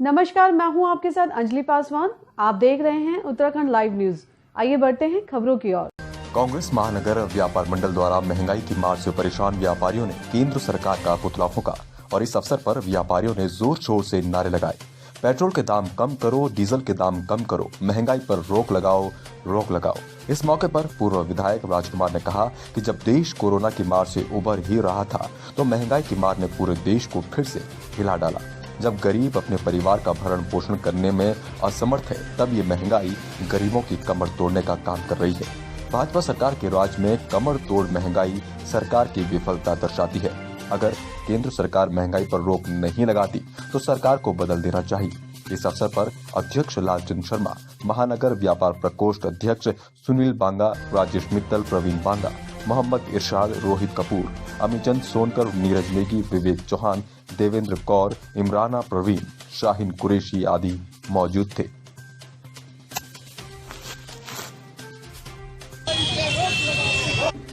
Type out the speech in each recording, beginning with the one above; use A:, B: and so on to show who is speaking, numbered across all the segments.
A: नमस्कार, मैं हूं आपके साथ अंजलि पासवान। आप देख रहे हैं उत्तराखंड लाइव न्यूज। आइए बढ़ते हैं खबरों की ओर।
B: कांग्रेस महानगर व्यापार मंडल द्वारा महंगाई की मार से परेशान व्यापारियों ने केंद्र सरकार का पुतला फूंका और इस अवसर पर व्यापारियों ने जोर शोर से नारे लगाए। पेट्रोल के दाम कम करो, डीजल के दाम कम करो, महंगाई पर रोक लगाओ, रोक लगाओ। इस मौके पर पूर्व विधायक राजकुमार ने कहा कि जब देश कोरोना की मार से उबर ही रहा था तो महंगाई की मार ने पूरे देश को फिर से हिला डाला। जब गरीब अपने परिवार का भरण पोषण करने में असमर्थ है, तब ये महंगाई गरीबों की कमर तोड़ने का काम कर रही है। भाजपा सरकार के राज में कमर तोड़ महंगाई सरकार की विफलता दर्शाती है। अगर केंद्र सरकार महंगाई पर रोक नहीं लगाती तो सरकार को बदल देना चाहिए। इस अवसर पर अध्यक्ष लालचंद शर्मा, महानगर व्यापार प्रकोष्ठ अध्यक्ष सुनील बांगा, राजेश मित्तल, प्रवीण बांगा, मोहम्मद इरशाद, रोहित कपूर, अमीचंद सोनकर, नीरज नेगी, विवेक चौहान, देवेंद्र कौर, इमराना प्रवीण, शाहीन कुरैशी आदि मौजूद थे।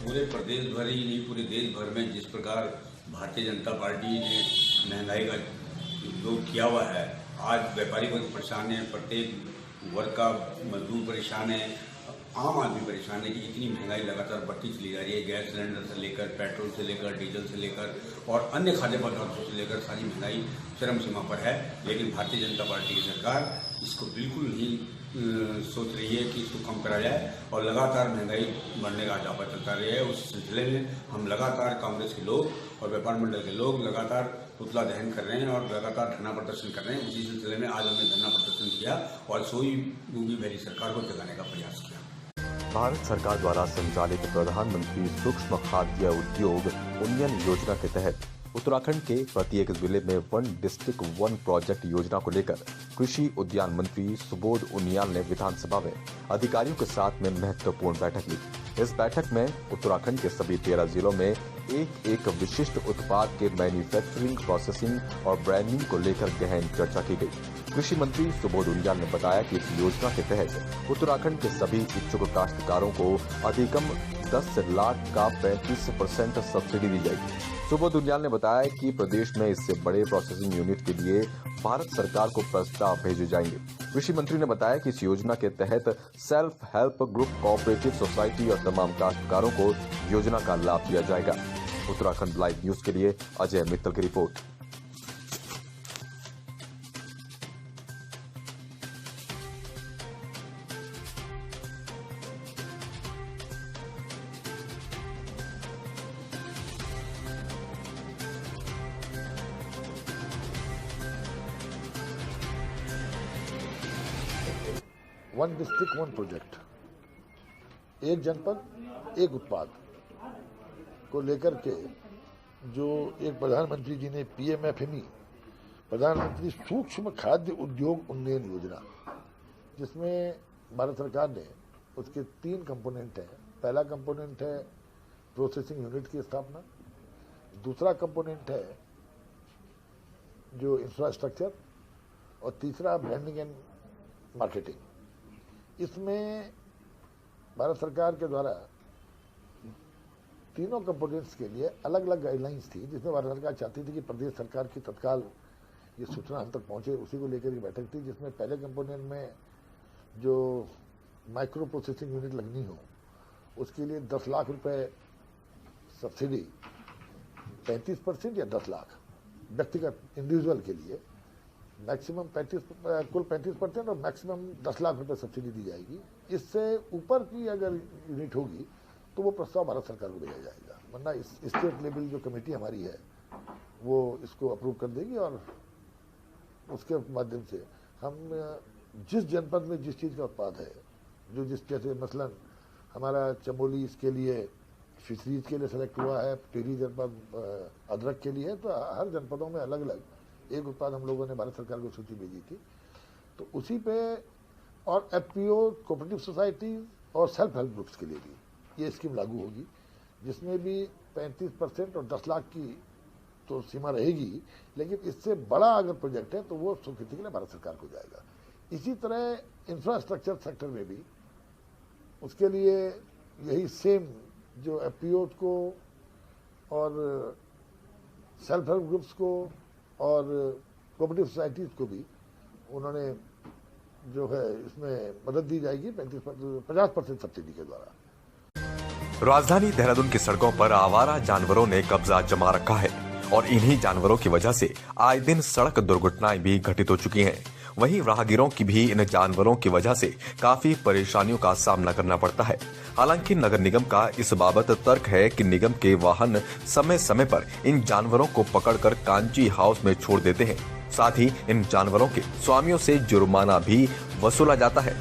C: पूरे प्रदेश भर ही नहीं, पूरे देश भर में जिस प्रकार भारतीय जनता पार्टी ने महंगाई का विरोध किया हुआ है, आज व्यापारी वर्ग परेशान है, प्रत्येक वर्ग का मजदूर परेशान है, आम आदमी परेशान है कि इतनी महंगाई लगातार बढ़ती चली जा रही है। गैस सिलेंडर से लेकर, पेट्रोल से लेकर, डीजल से लेकर और अन्य खाद्य पदार्थों से लेकर सारी महंगाई चरम सीमा पर है। लेकिन भारतीय जनता पार्टी की सरकार इसको बिल्कुल नहीं सोच रही है कि इसको कम करा जाए और लगातार महंगाई बढ़ने का जापा चलता रहा है। उस सिलसिले में हम लगातार कांग्रेस के लोग और व्यापार मंडल के लोग लगातार पुतला दहन कर रहे हैं और लगातार धरना प्रदर्शन कर रहे हैं। उसी सिलसिले में आज हमने धरना प्रदर्शन किया और सोई मूंगी भरी सरकार को जगाने का प्रयास किया।
B: भारत सरकार द्वारा संचालित प्रधानमंत्री सूक्ष्म खाद्य उद्योग उन्नयन योजना के तहत उत्तराखंड के प्रत्येक जिले में वन डिस्ट्रिक्ट वन प्रोजेक्ट योजना को लेकर कृषि उद्यान मंत्री सुबोध उनियाल ने विधानसभा में अधिकारियों के साथ में महत्वपूर्ण बैठक ली। इस बैठक में उत्तराखंड के सभी 13 जिलों में एक विशिष्ट उत्पाद के मैन्युफैक्चरिंग, प्रोसेसिंग और ब्रांडिंग को लेकर गहन चर्चा की गई। कृषि मंत्री सुबोध उनियाल ने बताया कि इस योजना के तहत उत्तराखंड के सभी इच्छुक काश्तकारों को अधिकतम 10 लाख का 35% सब्सिडी दी जाएगी। सुबोध उनियाल ने बताया कि प्रदेश में इससे बड़े प्रोसेसिंग यूनिट के लिए भारत सरकार को प्रस्ताव भेजे जाएंगे। कृषि मंत्री ने बताया कि इस योजना के तहत self help group, cooperative society और तमाम काश्तकारों को योजना का लाभ दिया जाएगा। उत्तराखंड लाइव न्यूज के लिए अजय मित्तल की report.
D: One district one project, एक जनपद एक उत्पाद को लेकर के जो एक प्रधानमंत्री जी ने पीएमएफएमई, प्रधानमंत्री सूक्ष्म खाद्य उद्योग उन्नयन योजना, जिसमें भारत सरकार ने उसके 3 कंपोनेंट हैं। पहला कंपोनेंट है प्रोसेसिंग यूनिट की स्थापना, दूसरा कंपोनेंट है जो इंफ्रास्ट्रक्चर और तीसरा ब्रांडिंग एंड मार्केटिंग। इसमें भारत सरकार के द्वारा तीनों कंपोनेंट्स के लिए अलग अलग गाइडलाइंस थी, जिसमें भारत सरकार चाहती थी कि प्रदेश सरकार की तत्काल ये सूचना हम तक पहुंचे। उसी को लेकर एक बैठक थी, जिसमें पहले कंपोनेंट में जो माइक्रो प्रोसेसिंग यूनिट लगनी हो उसके लिए 10 लाख रुपए सब्सिडी, 35% या 10 लाख व्यक्तिगत इंडिविजुअल के लिए, मैक्सिमम 35% और मैक्सिमम 10 लाख रुपए सब्सिडी दी जाएगी। इससे ऊपर की अगर यूनिट होगी तो वो प्रस्ताव भारत सरकार को भेजा जाएगा, वरना इस स्टेट लेवल जो कमेटी हमारी है वो इसको अप्रूव कर देगी और उसके माध्यम से हम जिस जनपद में जिस चीज़ का उत्पाद है, जो जिस जैसे मसलन हमारा चमोली इसके लिए फिशरीज के लिए सेलेक्ट हुआ है, टिहरी जनपद अदरक के लिए है, तो हर जनपदों में अलग अलग एक उत्पाद हम लोगों ने भारत सरकार को सूची भेजी थी। तो उसी पे और एफपीओ, कोऑपरेटिव सोसाइटी और सेल्फ हेल्प ग्रुप्स के लिए भी ये स्कीम लागू होगी, जिसमें भी 35% और 10 लाख की तो सीमा रहेगी, लेकिन इससे बड़ा अगर प्रोजेक्ट है तो वो स्वीकृति के लिए भारत सरकार को जाएगा। इसी तरह इंफ्रास्ट्रक्चर सेक्टर में भी उसके लिए यही सेम जो एफपीओ को और सेल्फ हेल्प ग्रुप्स को और कोऑपरेटिव सोसाइटीज़ को भी उन्होंने जो है इसमें मदद दी जाएगी 50% सब्सिडी के द्वारा।
B: राजधानी देहरादून की सड़कों पर आवारा जानवरों ने कब्जा जमा रखा है और इन्हीं जानवरों की वजह से आए दिन सड़क दुर्घटनाएं भी घटित हो चुकी हैं। वहीं राहगीरों की भी इन जानवरों की वजह से काफी परेशानियों का सामना करना पड़ता है। हालांकि नगर निगम का इस बाबत तर्क है कि निगम के वाहन समय समय पर इन जानवरों को पकड़कर कांची हाउस में छोड़ देते हैं। साथ ही इन जानवरों के स्वामियों से जुर्माना भी वसूला जाता है।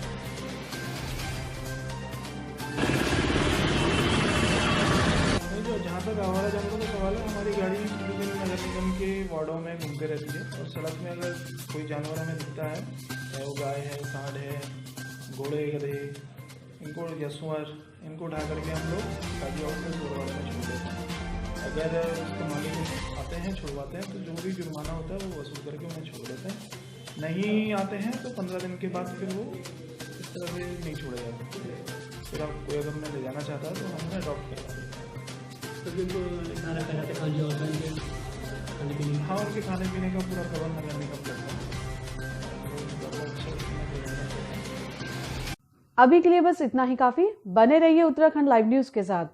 E: जहाँ तक आवारा जानवरों का सवाल है, हमारी गाड़ी विभिन्न नगर निगम के वार्डों में घूमते रहती है और सड़क में अगर कोई जानवर हमें दिखता है, चाहे वो गाय है, सांड है, घोड़े, गधे, इनको या सुअर, इनको उठा करके हम लोग गाड़ी हाउस में छोड़वाने में छोड़ देते हैं। अगर उसके मालिक आते हैं, छुड़वाते हैं, तो जो भी जुर्माना होता है वो वसूल करके उन्हें छोड़ देते हैं। नहीं आते हैं तो 15 दिन के बाद फिर वो इस तरह से नहीं छोड़े जाते। फिर आप कोई अगर उन्हें ले जाना चाहता है तो हमने अडॉप्ट करवा दिया। हाँ, उनके खाने पीने का पूरा प्रबंध नगर निगम करता है।
A: अभी के लिए बस इतना ही काफी। बने रहिए उत्तराखंड लाइव न्यूज के साथ।